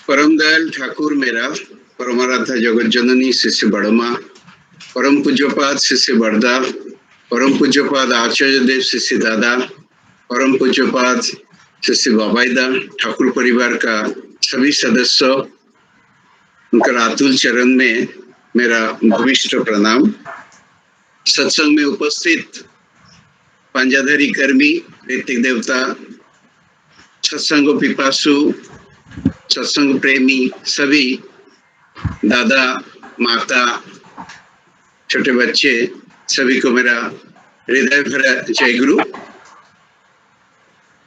परम दयाल ठाकुर मेरा परमाराध्य जगत जननी शिष्य बड़मा, परम पूज्यपाद शिष्य बड़दा, परम पूज्यपाद आचार्य देव शिष्य दादा, परम पूज्यपाद शिष्य बाबाईदा, ठाकुर परिवार का सभी सदस्य, उनका अतुल चरण में मेरा भूमिष्ठ प्रणाम। सत्संग में उपस्थित पंजाधारी कर्मी, ऋतिक देवता, सत्संग पिपासु, सत्संग प्रेमी सभी दादा, माता, छोटे बच्चे सभी को मेरा हृदय भरा जय गुरु।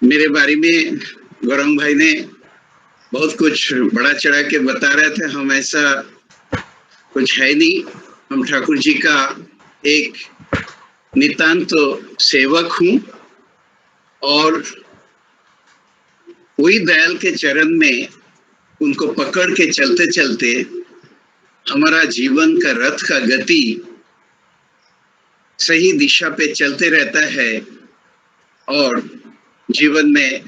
मेरे बारे में गौरंग भाई ने बहुत कुछ बड़ा चढ़ा के बता रहे थे। हम ऐसा कुछ है नहीं। हम ठाकुर जी का एक नितांत सेवक हूँ और वही दयाल के चरण में उनको पकड़ के चलते चलते हमारा जीवन का रथ का गति सही दिशा पे चलते रहता है और जीवन में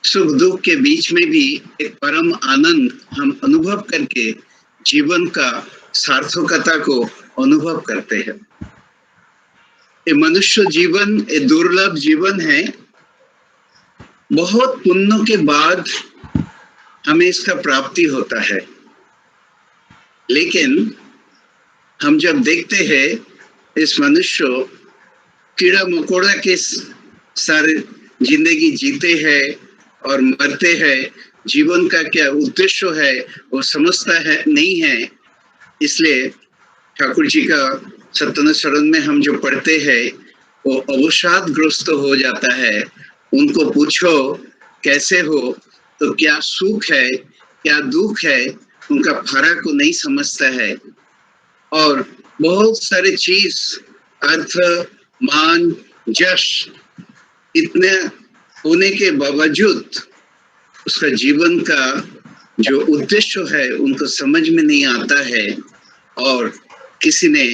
सुख दुख के बीच में भी एक परम आनंद हम अनुभव करके जीवन का सार्थकता को अनुभव करते हैं। ये मनुष्य जीवन एक दुर्लभ जीवन है। बहुत पुण्यों के बाद हमें इसका प्राप्ति होता है, लेकिन हम जब देखते हैं इस मनुष्य कीड़ा मकोड़ा के सारे जिंदगी जीते हैं और मरते हैं, जीवन का क्या उद्देश्य है वो समझता है नहीं है। इसलिए ठाकुर जी का सत्य शरण में हम जो पढ़ते हैं वो अवसादग्रस्त हो जाता है। उनको पूछो कैसे हो, तो क्या सुख है क्या दुख है उनका फर्क को नहीं समझता है। और बहुत सारे चीज, अर्थ, मान, यश इतने होने के बावजूद उसका जीवन का जो उद्देश्य है उनको समझ में नहीं आता है और किसी ने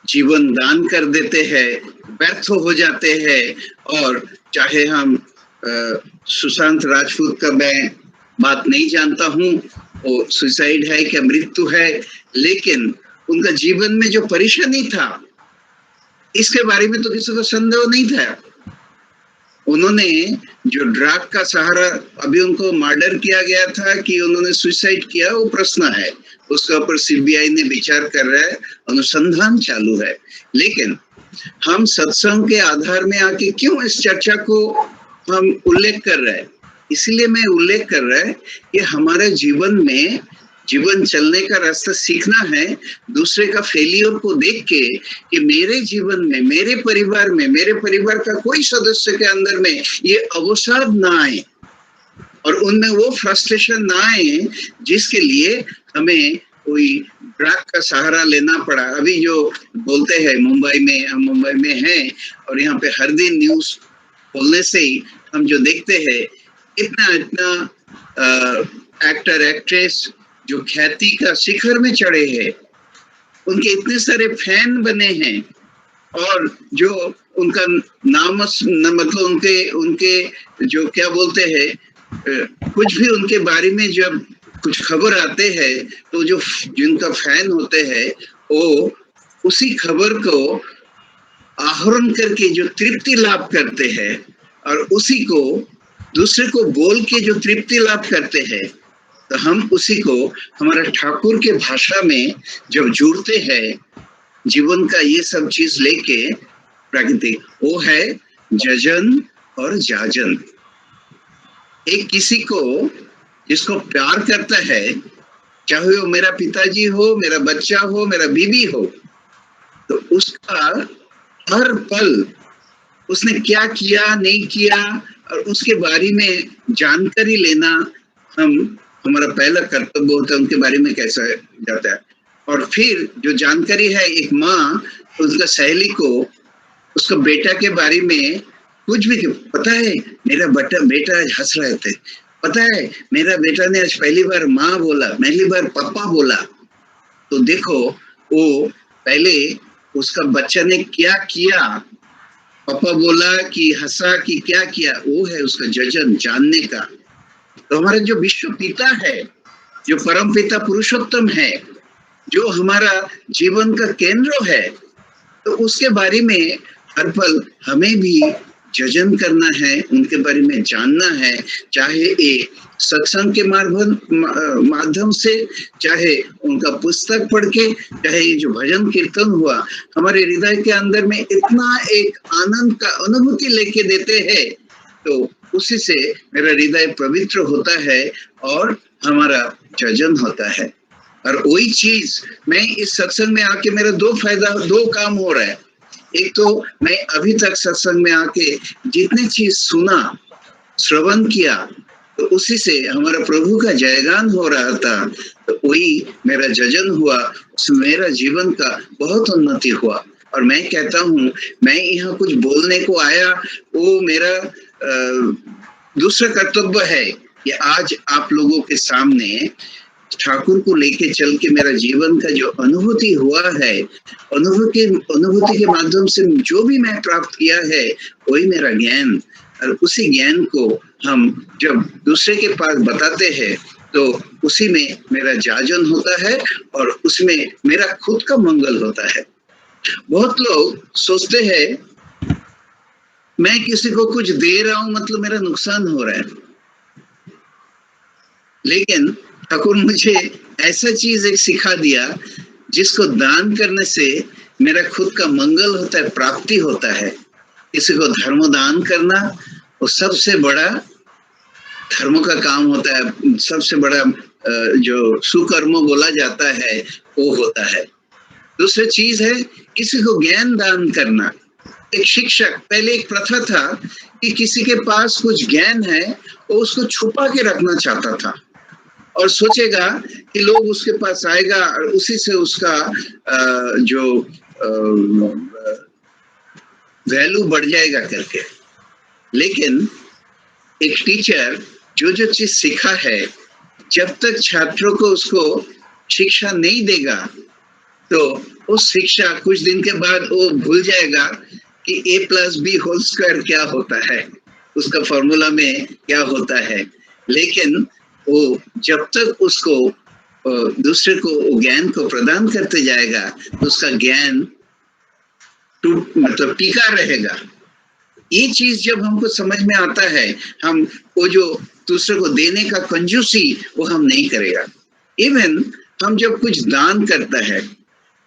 जीवन दान कर देते हैं, व्यर्थ हो जाते हैं। और चाहे हम सुशांत राजपूत का मैं बात नहीं जानता हूँ, वो सुसाइड है क्या मृत्यु है, लेकिन उनका जीवन में जो परेशानी था इसके बारे में तो किसी को संदेह नहीं था। उन्होंने जो ड्रग का सहारा, अभी उनको मर्डर किया गया था कि उन्होंने सुसाइड किया, वो प्रश्न है, उसके ऊपर सीबीआई ने विचार कर रहा है, अनुसंधान चालू है। लेकिन हम सत्संग के आधार में आके क्यों इस चर्चा को हम उल्लेख कर रहे हैं? इसलिए मैं उल्लेख कर रहा है कि हमारे जीवन में जीवन चलने का रास्ता सीखना है, दूसरे का फेलियर को देख के कि मेरे जीवन में, मेरे परिवार का कोई सदस्य के अंदर में ये अवसाद ना आए और उनमें वो फ्रस्ट्रेशन ना आए जिसके लिए हमें कोई ड्रग का सहारा लेना पड़ा। अभी जो बोलते हैं मुंबई में, हम मुंबई में हैं और यहाँ पे हर दिन न्यूज खोलने से ही हम जो देखते हैं इतना एक्टर एक्ट्रेस जो ख्याति का शिखर में चढ़े हैं, उनके इतने सारे फैन बने हैं और जो उनका नाम मतलब उनके जो क्या बोलते हैं, कुछ भी उनके बारे में जब कुछ खबर आते हैं तो जो जिनका फैन होते हैं वो उसी खबर को आहरण करके जो तृप्ति लाभ करते हैं और उसी को दूसरे को बोल के जो तृप्ति लाभ करते हैं, तो हम उसी को हमारा ठाकुर के भाषा में जब जुड़ते हैं, जीवन का ये सब चीज लेके प्रकृति, वो है जजन और जाजन। एक किसी को जिसको प्यार करता है, चाहे वो मेरा पिताजी हो, मेरा बच्चा हो, मेरा बीवी हो, तो उसका हर पल उसने क्या किया नहीं किया और उसके बारे में जानकारी लेना हमारा पहला कर्तव्य होता है। उनके बारे में कैसा जाता है और फिर जो जानकारी है, एक माँ उसका सहेली को उसका बेटा के बारे में कुछ भी पता है, मेरा बेटा आज हंस रहे थे, पता है मेरा बेटा ने आज पहली बार माँ बोला, पहली बार पापा बोला, तो देखो वो पहले उसका बच्चा ने क्या किया, पापा बोला कि हंसा कि क्या किया, वो है उसका जजन जानने का। तो हमारा जो विश्व पिता है, जो परम पिता पुरुषोत्तम है, जो हमारा जीवन का केंद्र है, तो उसके बारे में हर पल हमें भी जजन करना है, उनके बारे में जानना है, चाहे ये सत्संग के माध्यम से, चाहे उनका पुस्तक पढ़ के, चाहे ये जो भजन कीर्तन हुआ, हमारे हृदय के अंदर में इतना एक आनंद का अनुभूति लेके देते हैं, तो उसी से मेरा हृदय पवित्र होता है और हमारा जजन होता है। और वही चीज मैं इस सत्संग में आके मेरा दो काम हो रहा है। एक तो मैं अभी तक सत्संग में आके जितनी चीज सुना, श्रवण किया, तो उसी से हमारा प्रभु का जयगान हो रहा था, तो वही मेरा जजन हुआ, उसमें मेरा जीवन का बहुत उन्नति हुआ। और मैं कहता हूँ, मैं यहाँ कुछ बोलने को आया, वो मेरा दूसरा कर्तव्य है कि आज आप लोगों के सामने ठाकुर को लेके चल के मेरा जीवन का जो अनुभूति हुआ है, अनुभूति के माध्यम से जो भी मैं प्राप्त किया है, वही मेरा ज्ञान। और उसी ज्ञान को हम जब दूसरे के पास बताते हैं, तो उसी में मेरा जाजन होता है और उसमें मेरा खुद का मंगल होता है। बहुत लोग सोचते हैं मैं किसी को कुछ दे रहा हूं मतलब मेरा नुकसान हो रहा है, लेकिन ठाकुर मुझे ऐसा चीज एक सिखा दिया जिसको दान करने से मेरा खुद का मंगल होता है, प्राप्ति होता है। किसी को धर्म दान करना वो सबसे बड़ा धर्म का काम होता है, सबसे बड़ा जो सुकर्म बोला जाता है वो होता है। दूसरी चीज है किसी को ज्ञान दान करना। एक शिक्षक, पहले एक प्रथा था कि किसी के पास कुछ ज्ञान है वो उसको छुपा के रखना चाहता था और सोचेगा कि लोग उसके पास आएगा और उसी से उसका जो वैल्यू बढ़ जाएगा करके। लेकिन एक टीचर जो चीज सीखा है, जब तक छात्रों को उसको शिक्षा नहीं देगा, तो उस शिक्षा कुछ दिन के बाद वो भूल जाएगा कि a+b² क्या होता है, उसका फॉर्मूला में क्या होता है। लेकिन वो जब तक उसको दूसरे को ज्ञान को प्रदान करते जाएगा, तो उसका ज्ञान मतलब टीका रहेगा। ये चीज जब हमको समझ में आता है, हम वो जो दूसरे को देने का कंजूसी वो हम नहीं करेगा। इवन हम जब कुछ दान करता है,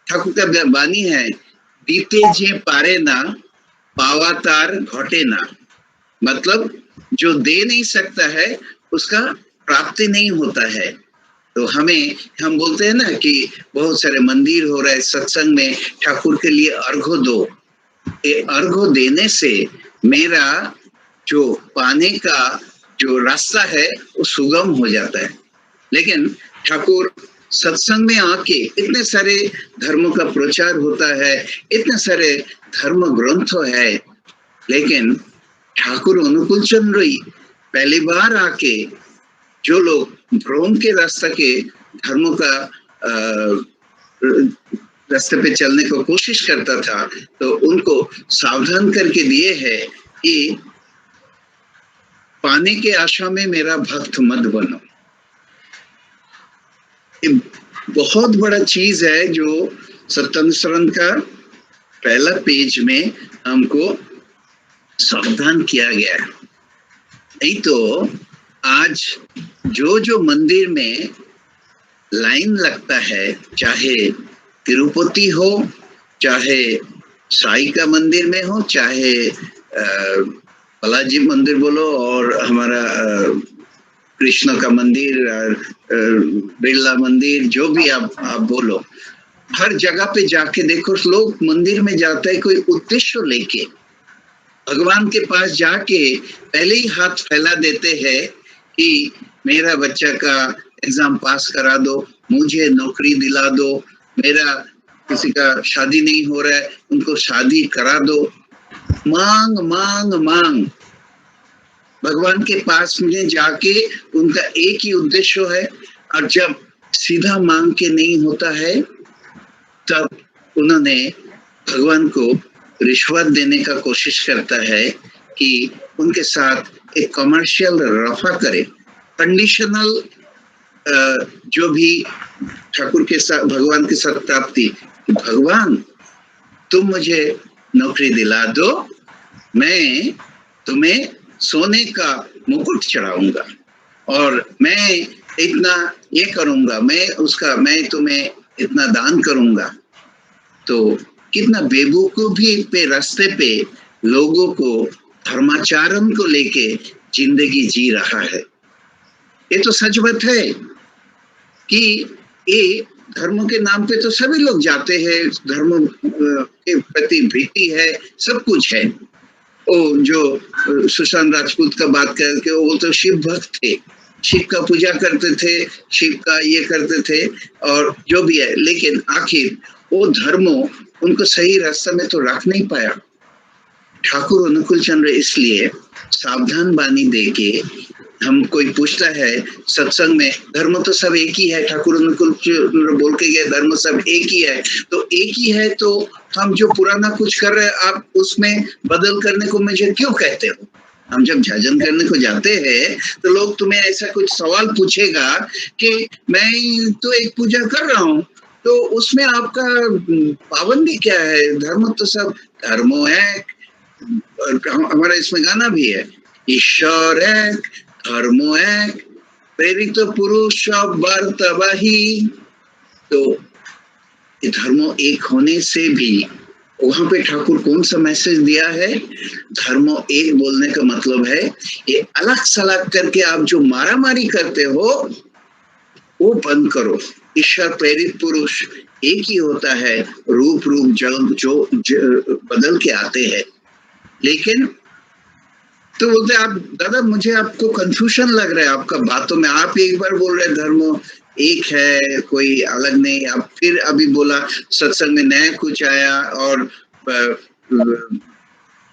ठाकुर का वाणी है, बीते जे पारे ना पावातार घटे ना, मतलब जो दे नहीं सकता है उसका प्राप्ति नहीं होता है। तो हम बोलते हैं ना कि बहुत सारे मंदिर हो रहे सत्संग में, ठाकुर के लिए अर्घ्य दो। ये अर्घ्य देने से मेरा जो पाने का जो रास्ता है वो सुगम हो जाता है। लेकिन ठाकुर सत्संग में आके इतने सारे धर्मों का प्रचार होता है, इतने सारे धर्म ग्रंथ है, लेकिन ठाकुर अनुकूल चंद्र पहली बार आके जो लोग भ्रम के रास्ता के धर्मों का रास्ते पे चलने को कोशिश करता था, तो उनको सावधान करके दिए है कि पाने के आशा में मेरा भक्त मत बनो। ये बहुत बड़ा चीज है जो सत्संग का पहला पेज में हमको सावधान किया गया है। नहीं तो आज जो मंदिर में लाइन लगता है, चाहे तिरुपति हो, चाहे साई का मंदिर में हो, चाहे बालाजी मंदिर बोलो और हमारा कृष्ण का मंदिर, बिरला मंदिर, जो भी आप बोलो, हर जगह पे जाके देखो, लोग मंदिर में जाते हैं कोई उद्देश्य लेके, भगवान के पास जाके पहले ही हाथ फैला देते हैं कि मेरा बच्चा का एग्जाम पास करा दो, मुझे नौकरी दिला दो, मेरा किसी का शादी नहीं हो रहा है उनको शादी करा दो। मांग मांग मांग, भगवान के पास में जाके उनका एक ही उद्देश्य है। और जब सीधा मांग के नहीं होता है, तब उन्होंने भगवान को रिश्वत देने का कोशिश करता है कि उनके साथ एक कमर्शियल रफा करे। कंडीशनल जो भी ठाकुर के साथ भगवान के साथ प्राप्ति, भगवान तुम मुझे नौकरी दिला दो, मैं तुम्हें सोने का मुकुट चढ़ाऊंगा और मैं इतना ये करूंगा, मैं तुम्हें इतना दान करूंगा। तो कितना बेवकूफी पे रास्ते पे लोगों को धर्माचरण को लेके जिंदगी जी रहा है। ये तो सच बात है कि ये धर्म के नाम पे तो सभी लोग जाते हैं, धर्म के प्रति प्रीति है, सब कुछ है। ओ जो सुशांत राजपूत का बात करके, वो तो शिव भक्त थे, शिव का पूजा करते थे, शिव का ये करते थे और जो भी है, लेकिन आखिर वो धर्म उनको सही रास्ते में तो रख नहीं पाया। ठाकुर अनुकूल चंद्र इसलिए सावधान बानी देके, हम कोई पूछता है सत्संग में, धर्म तो सब एक ही है, ठाकुर अनुकूल चंद्र बोल के गए धर्म सब एक ही है, तो एक ही है तो हम जो पुराना कुछ कर रहे हैं आप उसमें बदल करने को मुझे क्यों कहते हो? हम जब भजन करने को जाते हैं तो लोग तुम्हें ऐसा कुछ सवाल पूछेगा कि मैं तो एक पूजा कर रहा हूँ, तो उसमें आपका पाबंदी क्या है? धर्म तो सब धर्म है, हमारा इसमें गाना भी है, ईश्वर एक, धर्म एक, प्रेरित पुरुष बर्तवाही। तो धर्म एक होने से भी वहां पे ठाकुर कौन सा मैसेज दिया है? धर्म एक बोलने का मतलब है ये अलग सलग करके आप जो मारामारी करते हो वो बंद करो। ईश्वर प्रेरित पुरुष एक ही होता है, रूप जो बदल के आते हैं। लेकिन तो बोलते आप दादा मुझे आपको कंफ्यूजन लग रहा है आपका बातों में, आप एक बार बोल रहे धर्म एक है कोई अलग नहीं, आप फिर अभी बोला सत्संग में नया कुछ आया और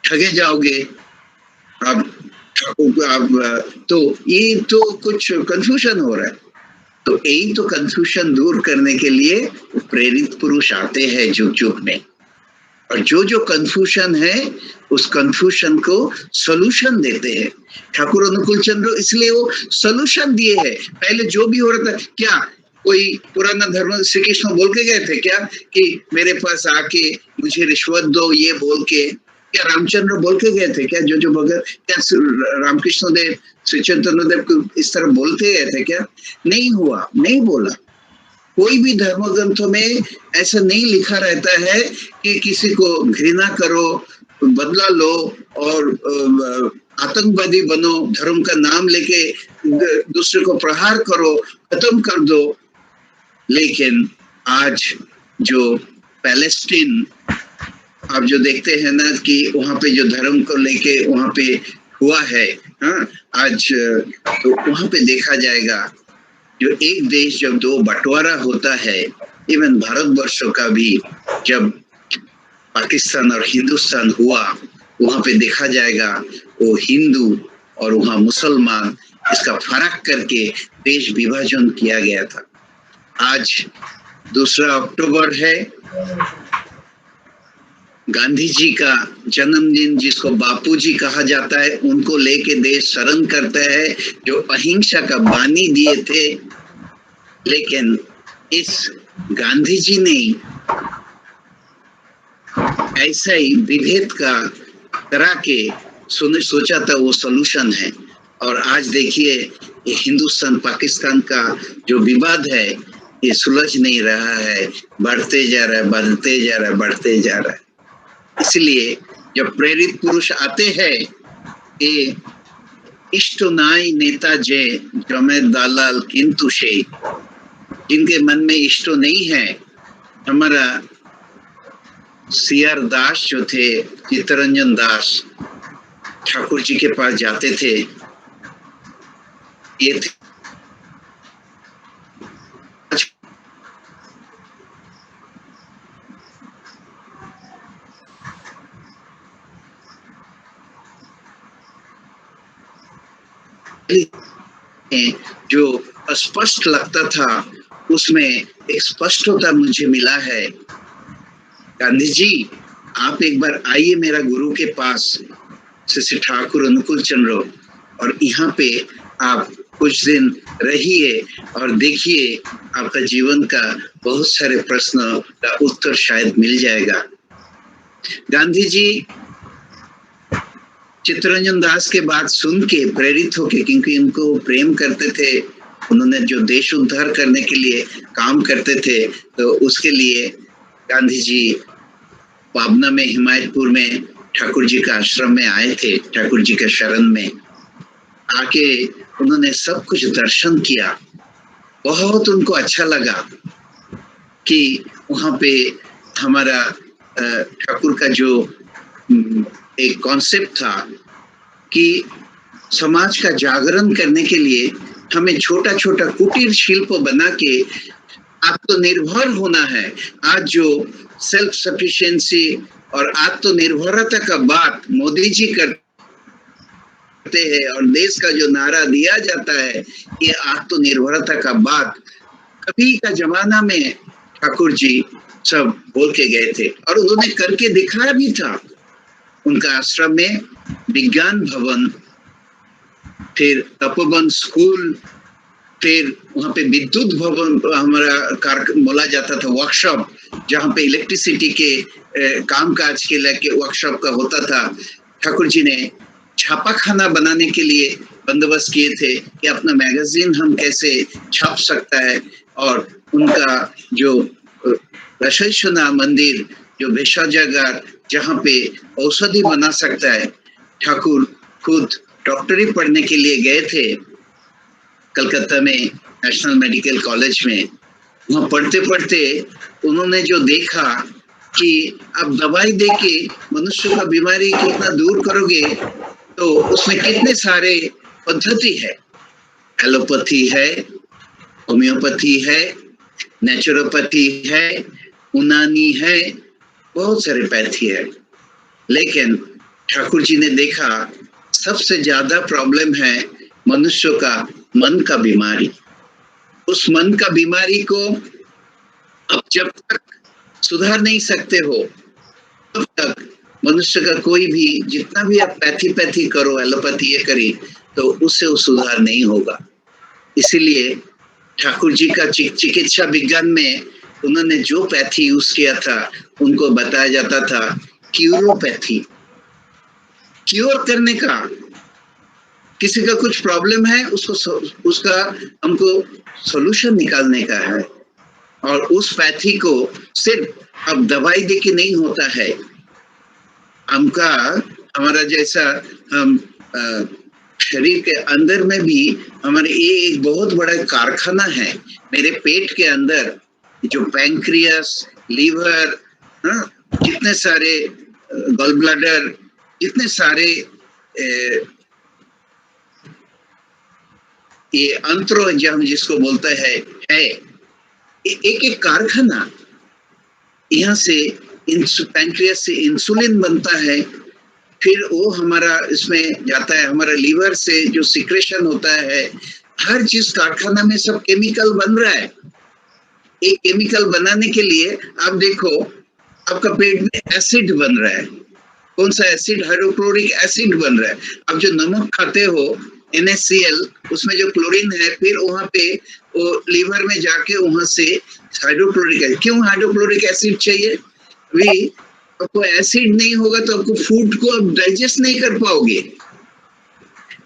ठगे जाओगे आप, तो ये तो कुछ कंफ्यूजन हो रहा है। तो यही तो कंफ्यूजन दूर करने के लिए प्रेरित पुरुष आते हैं जुग जुग में, और जो कंफ्यूजन है उस कंफ्यूजन को सॉल्यूशन देते हैं ठाकुर अनुकूल चंद्र, इसलिए वो सॉल्यूशन दिए हैं। पहले जो भी हो रहा था, क्या कोई पुराना धर्म श्री कृष्ण बोल के गए थे क्या कि मेरे पास आके मुझे रिश्वत दो, ये बोल के क्या रामचंद्र बोल के गए थे क्या? जो भगत क्या रामकृष्ण देव श्री चैतन्य देव को इस तरह बोलते गए थे क्या? नहीं हुआ, नहीं बोला। कोई भी धर्म ग्रंथों में ऐसा नहीं लिखा रहता है कि किसी को घृणा करो, बदला लो और आतंकवादी बनो, धर्म का नाम लेके दूसरे को प्रहार करो, खत्म कर दो। लेकिन आज जो पैलेस्टीन आप जो देखते हैं ना कि वहां पे जो धर्म को लेके वहां पे हुआ है, हाँ, आज तो वहां पे देखा जाएगा जो एक देश जब दो बंटवारा होता है, इवन भारतवर्षों का भी जब पाकिस्तान और हिंदुस्तान हुआ, वहां पे देखा जाएगा वो हिंदू और वहां मुसलमान, इसका फर्क करके देश विभाजन किया गया था। आज 2 अक्टूबर है, गांधी जी का जन्मदिन जिसको बापूजी कहा जाता है, उनको लेके देश शरण करता है जो अहिंसा का बानी दिए थे। लेकिन इस गांधी जी ने ऐसा ही विभेद का करा के सोचा था वो सॉल्यूशन है, और आज देखिए ये हिंदुस्तान पाकिस्तान का जो विवाद है ये सुलझ नहीं रहा है, बढ़ते जा रहा है, बढ़ते जा रहा है, बढ़ते जा रहा है। इसलिए जब प्रेरित पुरुष आते हैं, ये इष्ट नाई नेता जे जमे दालाल किंतु शे, जिनके मन में इष्ट नहीं है, हमारा सीआर दास जो थे, चित्तरंजन दास ठाकुर जी के पास जाते थे, ये थे जो स्पष्ट लगता था उसमें एक स्पष्टता मुझे मिला है। गांधी जी आप एक बार आइए मेरा गुरु के पास, श्री ठाकुर अनुकूल चंद्र, और यहाँ पे आप कुछ दिन रहिए और देखिए आपका जीवन का बहुत सारे प्रश्न का उत्तर शायद मिल जाएगा। गांधी जी चित्तरंजन दास के बात सुन के प्रेरित होके, क्योंकि इनको प्रेम करते थे, उन्होंने जो देश उद्धार करने के लिए काम करते थे, तो उसके लिए गांधी जी पाबना में, हिमायतपुर में ठाकुर जी का आश्रम में आए थे। ठाकुर जी के शरण में आके उन्होंने सब कुछ दर्शन किया। बहुत उनको अच्छा लगा कि वहां पे हमारा ठाकुर का जो एक कॉन्सेप्ट था कि समाज का जागरण करने के लिए हमें छोटा छोटा कुटीर शिल्प बना के आत्मनिर्भर होना है। आज जो सेल्फ सफिशिएंसी और आत्मनिर्भरता का बात मोदी जी करते हैं और देश का जो नारा दिया जाता है, ये आत्मनिर्भरता का बात कभी का जमाना में ठाकुर जी सब बोल के गए थे और उन्होंने करके दिखाया भी था। उनका आश्रम में विज्ञान भवन, फिर तपोवन स्कूल, फिर वहां पे विद्युत भवन हमारा बोला जाता था, वर्कशॉप, जहां पे इलेक्ट्रिसिटी के कामकाज के लेके वर्कशॉप का होता था। ठाकुर जी ने छापाखाना बनाने के लिए बंदोबस्त किए थे कि अपना मैगजीन हम कैसे छाप सकता है। और उनका जो रसोईसोना मंदिर, जो भेषजागार, जहाँ पे औषधि बना सकता है, ठाकुर खुद डॉक्टरी पढ़ने के लिए गए थे कलकत्ता में नेशनल मेडिकल कॉलेज में। वहां पढ़ते पढ़ते उन्होंने जो देखा कि अब दवाई देके मनुष्य का बीमारी कितना दूर करोगे, तो उसमें कितने सारे पद्धति है। एलोपैथी है, होम्योपैथी है, नेचुरोपैथी है, यूनानी है, बहुत सारे पैथी है। लेकिन ठाकुर जी ने देखा सबसे ज्यादा प्रॉब्लम है मनुष्य का मन का बीमारी। उस मन का बीमारी को अब जब तक सुधार नहीं सकते हो, तब तक मनुष्य का कोई भी, जितना भी आप पैथी करो, एलोपैथी ये करी, तो उससे वो सुधार नहीं होगा। इसीलिए ठाकुर जी का चिकित्सा विज्ञान में उन्होंने जो पैथी यूज किया था, उनको बताया जाता था क्यूरोपैथी। क्योर करने का, किसी का कुछ प्रॉब्लम है, उसका हमको सॉल्यूशन निकालने का है। और उस पैथी को सिर्फ अब दवाई दे के नहीं होता है। हमका, हमारा जैसा हम शरीर के अंदर में भी हमारे ये एक बहुत बड़ा कारखाना है। मेरे पेट के अंदर जो पैंक्रियास, लीवर, कितने सारे गॉल ब्लैडर, इतने सारे ये अंत्रो हम जिसको बोलते हैं, एक एक कारखाना। यहाँ से पैंक्रियास से इंसुलिन बनता है, फिर वो हमारा इसमें जाता है, हमारा लीवर से जो सिक्रेशन होता है, हर चीज कारखाना में सब केमिकल बन रहा है। एक केमिकल बनाने के लिए आप देखो, आपका पेट में एसिड बन रहा है। कौन सा एसिड? हाइड्रोक्लोरिक एसिड बन रहा है। आप जो नमक खाते हो NaCl, उसमें जो क्लोरीन है, फिर वहां पे वो लीवर में जाके वहां से हाइड्रोक्लोरिक एसिड। क्यों हाइड्रोक्लोरिक एसिड चाहिए? भी आपको एसिड नहीं होगा तो आपको फूड को आप डाइजेस्ट नहीं कर पाओगे।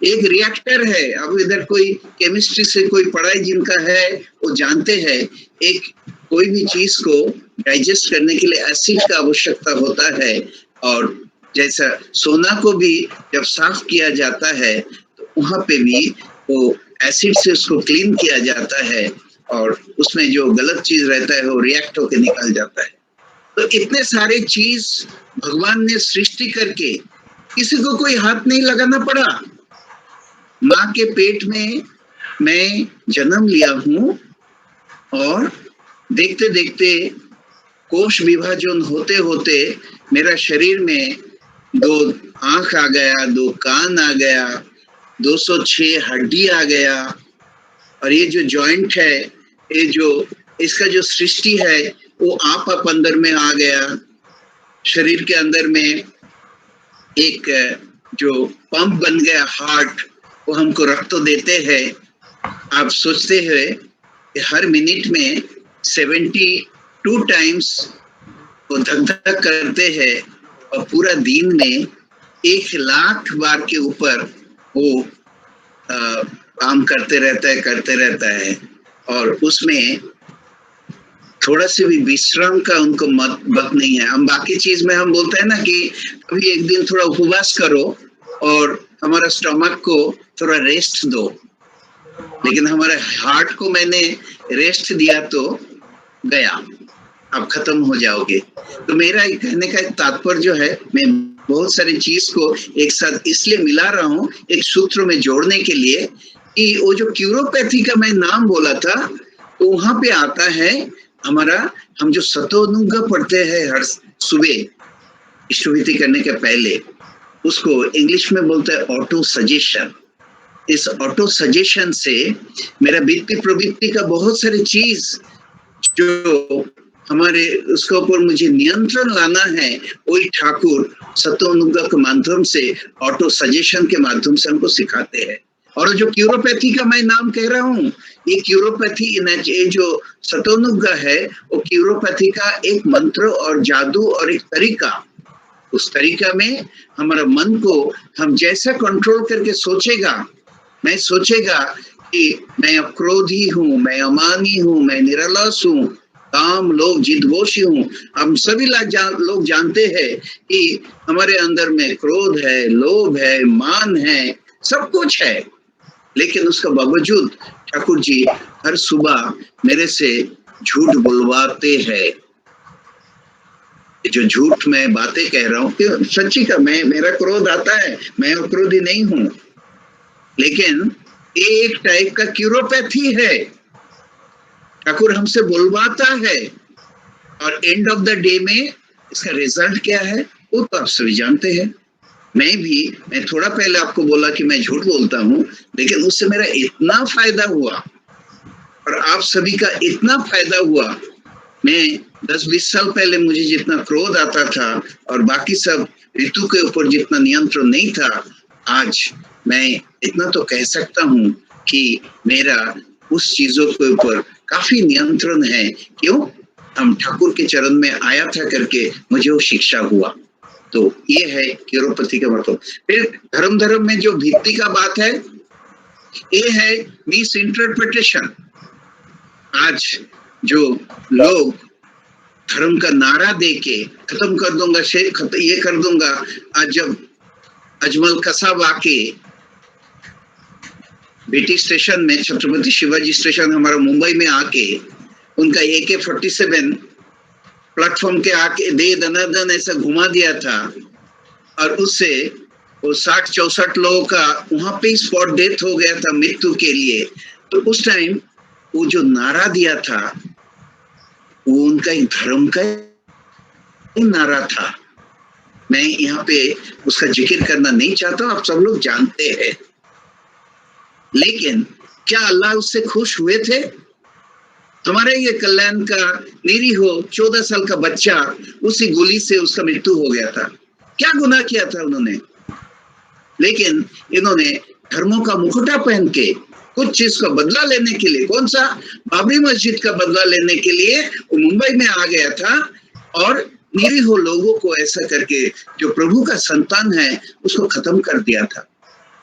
एक रिएक्टर है, अब इधर कोई केमिस्ट्री से कोई पढ़ाई जिनका है वो जानते हैं, एक कोई भी चीज को डाइजेस्ट करने के लिए एसिड का आवश्यकता होता है। और जैसा सोना को भी जब साफ किया जाता है, तो वहां पे भी वो एसिड से उसको क्लीन किया जाता है और उसमें जो गलत चीज रहता है वो रिएक्ट होकर निकल जाता है। तो इतने सारे चीज भगवान ने सृष्टि करके, किसी को कोई हाथ नहीं लगाना पड़ा। माँ के पेट में मैं जन्म लिया हूँ और देखते देखते कोश विभाजन होते होते मेरा शरीर में 2 आंख आ गया, 2 कान आ गया, 206 हड्डी आ गया। और ये जो जॉइंट है, ये जो इसका जो सृष्टि है, वो आप अंदर में आ गया। शरीर के अंदर में एक जो पंप बन गया, हार्ट, वो हमको रक्त तो देते हैं। आप सोचते हैं कि हर मिनट में 72 टाइम्स वो धक-धक करते हैं और पूरा दिन में 1,00,000 बार के ऊपर वो काम करते रहता है और उसमें थोड़ा से भी विश्राम का उनको वक़्त नहीं है। हम बाकी चीज़ में हम बोलते हैं ना कि कभी एक दिन थोड़ा उपवास करो और हमारा स्टमक को थोड़ा रेस्ट दो। लेकिन हमारे हार्ट को मैंने रेस्ट दिया तो गया, आप खत्म हो जाओगे। तो मेरा कहने का तात्पर्य जो है, मैं बहुत सारी चीज को एक साथ इसलिए मिला रहा हूँ एक सूत्र में जोड़ने के लिए कि वो जो क्यूरोपैथी का मैं नाम बोला था, तो वहां पे आता है हमारा, हम जो सतोनुंग पढ़ते हैं हर सुबह इष्टविधि करने के पहले, उसको इंग्लिश में बोलते हैं ऑटो सजेशन। इस ऑटो सजेशन से मेरा वित्तीय प्रवृत्ति का बहुत सारी चीज जो हमारे उसके ऊपर मुझे नियंत्रण लाना है, वही ठाकुर सतोनुगा के माध्यम से ऑटो सजेशन के माध्यम से हमको सिखाते हैं। और जो क्यूरोपैथी का मैं नाम कह रहा हूँ, ये क्यूरोपैथी ये जो सतोनुगा है, वो क्यूरोपैथी का एक मंत्र और जादू और एक तरीका, उस तरीका में हमारा मन को हम जैसा कंट्रोल करके सोचेगा, मैं सोचेगा कि मैं अक्रोधी हूँ, मैं अमानी हूँ, मैं निरलस हूँ, काम लोभ जिदगोशी हूँ। हम सभी लोग जानते हैं कि हमारे अंदर में क्रोध है, लोभ है, मान है, सब कुछ है, लेकिन उसका बावजूद ठाकुर जी हर सुबह मेरे से झूठ बुलवाते हैं। जो झूठ मैं बातें कह रहा हूँ कि सच्ची का मेरा क्रोध आता है, मैं अक्रोधी नहीं हूँ, लेकिन एक टाइप का क्यूरोपैथी है, ठाकुर हमसे बुलवाता है और एंड ऑफ द डे में इसका रिजल्ट क्या है वो तो आप सभी जानते हैं। मैं थोड़ा पहले आपको बोला कि मैं झूठ बोलता हूँ, लेकिन उससे मेरा इतना फायदा हुआ और आप सभी का इतना फायदा हुआ। मैं 10-20 साल पहले मुझे जितना क्रोध आता था और बाकी सब ऋतु के ऊपर जितना नियंत्रण नहीं था, आज मैं इतना तो कह सकता हूँ कि मेरा उस चीजों के ऊपर काफी नियंत्रण है। क्यों? हम ठाकुर के चरण में आया था करके मुझे वो शिक्षा हुआ। तो ये है क्यूरोपैथी का मतलब। फिर धर्म में जो भित्ति का बात है, ये है मिस इंटरप्रिटेशन। आज जो लोग धर्म का नारा देके खत्म कर दूंगा, ये कर दूंगा, आज जब अजमल कसाब आके बीटी स्टेशन में, छत्रपति शिवाजी स्टेशन हमारा मुंबई में आके उनका AK-47 प्लेटफॉर्म के आके दे दनादन ऐसा घुमा दिया था और उससे वो 60-64 लोगों का वहां पे स्पॉट डेथ हो गया था मृत्यु के लिए। तो उस टाइम वो जो नारा दिया था वो उनका एक धर्म का नारा था। मैं यहाँ पे उसका जिक्र करना नहीं चाहता, आप सब लोग जानते हैं। लेकिन क्या अल्लाह उससे खुश हुए थे? हमारे ये कल्याण का निरीह 14 साल का बच्चा, उसी गोली से उसका मृत्यु हो गया था। क्या गुनाह किया था उन्होंने? लेकिन इन्होंने धर्मों का मुखौटा पहन के कुछ चीज का बदला लेने के लिए, कौन सा? बाबरी मस्जिद का बदला लेने के लिए वो मुंबई में आ गया था और निरीह लोगों को ऐसा करके जो प्रभु का संतान है उसको खत्म कर दिया था।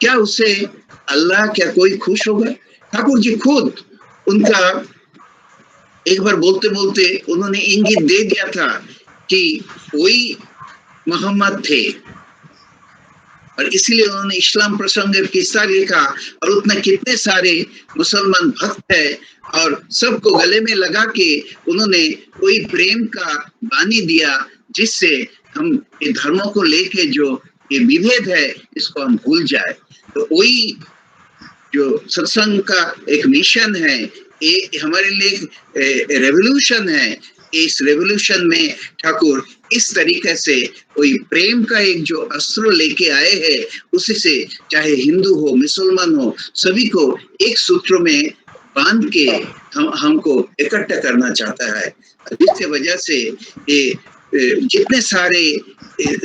क्या उससे अल्लाह, क्या कोई खुश होगा? ठाकुर जी खुद उनका एक बार बोलते बोलते उन्होंने इंगित दे दिया था कि वही मोहम्मद थे और इसीलिए उन्होंने इस्लाम प्रसंग किस्सा लिखा और उतना कितने सारे मुसलमान भक्त है और सबको गले में लगा के उन्होंने कोई प्रेम का बानी दिया, जिससे हम ये धर्मों को लेके जो ये विभेद है इसको हम भूल जाए। तो वही जो सत्संग का एक मिशन है, ये हमारे लिए रेवोल्यूशन है। इस रेवोल्यूशन में ठाकुर इस तरीके से कोई प्रेम का एक जो अस्त्र लेके आए हैं, उसी से चाहे हिंदू हो मुसलमान हो सभी को एक सूत्र में बांध के हमको इकट्ठा करना चाहता है, जिसके वजह से ये जितने सारे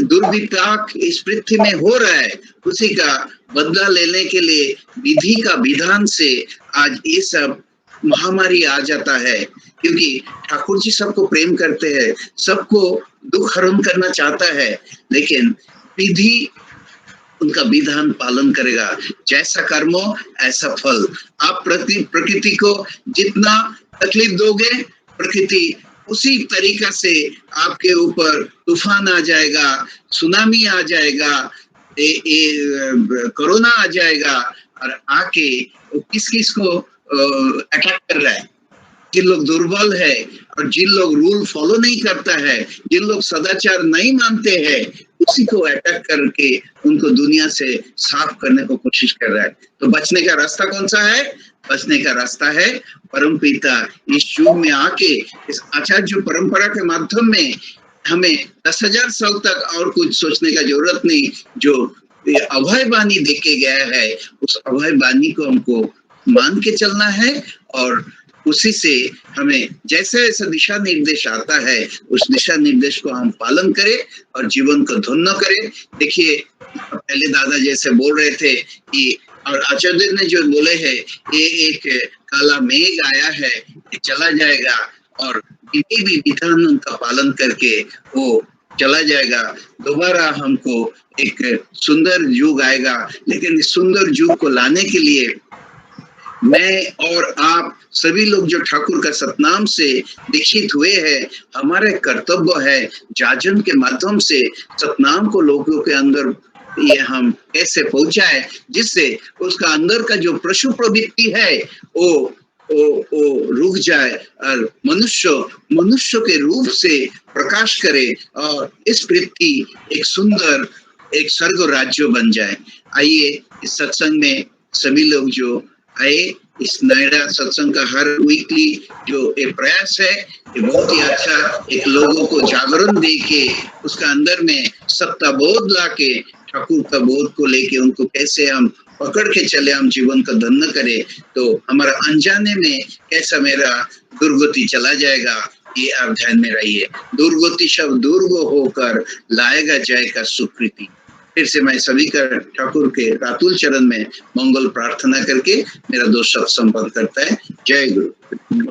दुर्विपाक इस पृथ्वी में हो रहा है, उसी का बदला लेने के लिए विधि का विधान से आज ये सब महामारी आ जाता है। क्योंकि ठाकुर जी सबको प्रेम करते हैं, सबको दुख हरण करना चाहता है, लेकिन विधि उनका विधान पालन करेगा। जैसा कर्म ऐसा फल। आप प्रकृति को जितना तकलीफ दोगे, प्रकृति उसी तरीका से आपके ऊपर तूफान आ जाएगा, सुनामी आ जाएगा, कोरोना आ जाएगा और आके किस किस को अटैक कर रहा है। जिन लोग दुर्बल है और जिन लोग रूल फॉलो नहीं करता है, जिन लोग सदाचार नहीं मानते हैं, उसी को अटैक करके उनको दुनिया से साफ करने को कोशिश कर रहा है। तो बचने का रास्ता कौन सा है? बचने का रास्ता है परम पिता इस युग में आके इस आचार्य परंपरा के माध्यम में हमें 10,000 साल तक और कुछ सोचने का जरूरत नहीं। जो अभय वाणी देके गया है, उस अभय वाणी को हमको मान के चलना है और उसी से हमें जैसे जैसे दिशा निर्देश आता है, उस दिशा निर्देश को हम पालन करें और जीवन को धन्य करें। देखिए, पहले दादा जैसे बोल रहे थे कि और आचार्य ने जो बोले हैं, ये एक काला मेघ आया है, ये चला जाएगा और किसी भी विधान उनका पालन करके वो चला जाएगा। दोबारा हमको एक सुंदर युग आएगा, लेकिन इस सुंदर युग को लाने के लिए मैं और आप सभी लोग जो ठाकुर का सतनाम से दीक्षित हुए हैं, हमारे कर्तव्य है जाजन के माध्यम से सतनाम को लोगों के अंदर ये हम कैसे पहुंचाए, जिससे उसका अंदर का जो पशु प्रवृत्ति है वो रुक जाए और मनुष्य के रूप से प्रकाश करे और इस पृथ्वी एक सुंदर एक स्वर्ग राज्य बन जाए। आइए इस सत्संग में सभी लोग जो आए, इस नोएडा सत्संग का हर वीकली जो एक प्रयास है, ये बहुत ही अच्छा एक लोगों को जागरण दे के उसका अंदर में सत्ता बोध ला के ठाकुर का बोध को लेके उनको कैसे हम पकड़ के चले, हम जीवन का धन्य करें, तो हमारा अनजाने में कैसा मेरा दुर्गति चला जाएगा, ये आप ध्यान में रहिए। दुर्गति शब्द दुर्ग होकर लाएगा जय का सुकृति। फिर से मैं सभी का ठाकुर के रातुल चरण में मंगल प्रार्थना करके मेरा दो शब्द संपन्न करता है। जय गुरु।